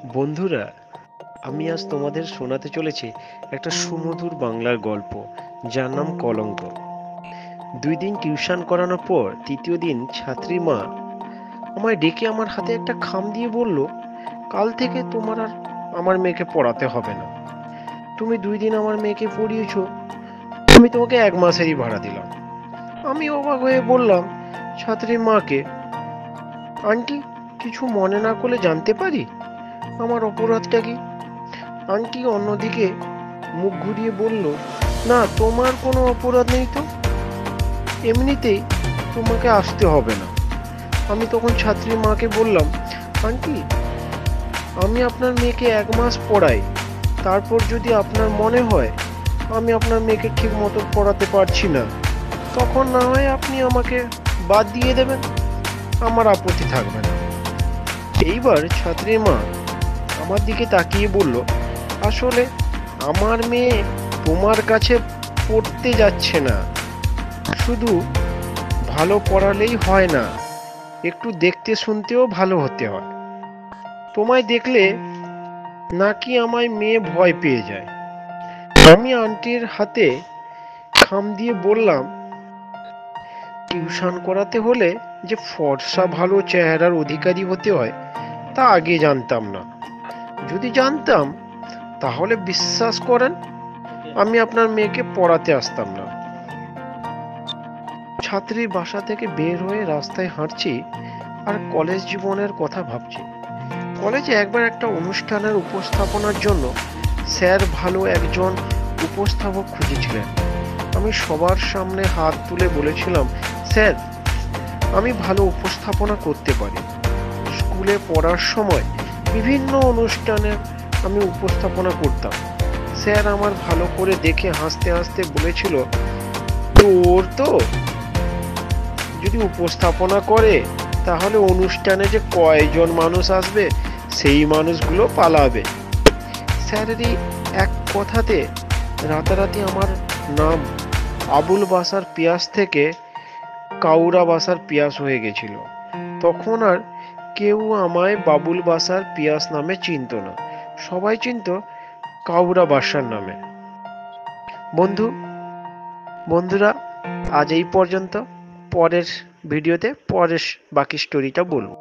বন্ধুরা, আমি আজ তোমাদের শোনাতে চলেছি একটা সুমধুর বাংলার গল্প, যার নাম কলঙ্ক। 2 দিন টিউশন করানোর পর তৃতীয় দিন ছাত্রী মা আমায় ডেকে আমার হাতে একটা খাম দিয়ে বলল, কাল থেকে তোমার আর আমার মেয়েকে পড়াতে হবে না। তুমি 2 দিন আমার মেয়েকে পড়িয়েছো, আমি তোমাকে 1 মাসেরই ভাড়া দিলাম। আমি অবাক হয়ে বললাম ছাত্রীর মাকে, আন্টি, কিছু মনে না করলে জানতে পারি আমার অপরাধটা কি? আন্টি অন্যদিকে মুখ ঘুরিয়ে বলল, না, তোমার কোনো অপরাধ নেই তো, এমনিতেই তোমাকে আসতে হবে না। আমি তখন ছাত্রীর মাকে বললাম, আন্টি, আমি আপনার মেয়েকে 1 মাস পড়াই, তারপর যদি আপনার মনে হয় আমি আপনার মেয়েকে ঠিক মতো পড়াতে পারছি না, তখন না হয় আপনি আমাকে বাদ দিয়ে দেবেন, আমার আপত্তি থাকবে না। এইবার ছাত্রীর মা আমার দিকে তাকিয়ে বলল, আসলে আমার মেয়ে তোমার কাছে পড়তে যাচ্ছে না, শুধু ভালো পড়ালেই হয় না, একটু দেখতে শুনতেও ভালো হতে হয়। তোমায় দেখলে নাকি আমায় মেয়ে ভয় পেয়ে যায়। আমি আন্টির হাতে খাম দিয়ে বললাম, টিউশন করাতে হলে যে ফর্সা ভালো চেহারার অধিকারী হতে হয় তা আগে জানতাম না। যদি জানতাম তাহলে বিশ্বাস করেন আমি আপনার মেয়েকে পড়াতে আসতাম না। ছাত্রীর বাসা থেকে বের হয়ে রাস্তায় হাঁটছি আর কলেজ জীবনের কথা ভাবছি। কলেজে একবার একটা অনুষ্ঠানের উপস্থাপনার জন্য স্যার ভালো একজন উপস্থাপক খুঁজেছিলেন। আমি সবার সামনে হাত তুলে বলেছিলাম, স্যার, আমি ভালো উপস্থাপনা করতে পারি। স্কুলে পড়ার সময় বিভিন্ন অনুষ্ঠানে আমি উপস্থাপনা করতাম। স্যার আমার ভালো করে দেখে হাসতে হাসতে বলেছিল, তোর তো যদি উপস্থাপনা করে তাহলে অনুষ্ঠানে যে কয়জন মানুষ আসবে সেই মানুষগুলো পালাবে। স্যারেরই এক কথাতে রাতারাতি আমার নাম আবুল বাসার পিয়াস থেকে কাউরা বাসার পিয়াস হয়ে গেছিল। তখন আর কেউ আমায় বাবুল বাসার পিয়াস নামে চিনত না, সবাই চিনত কাউরা বাসার নামে। বন্ধু বন্ধুরা, আজ এই পর্যন্ত। পরের ভিডিওতে পরের বাকি স্টোরিটা বলবো।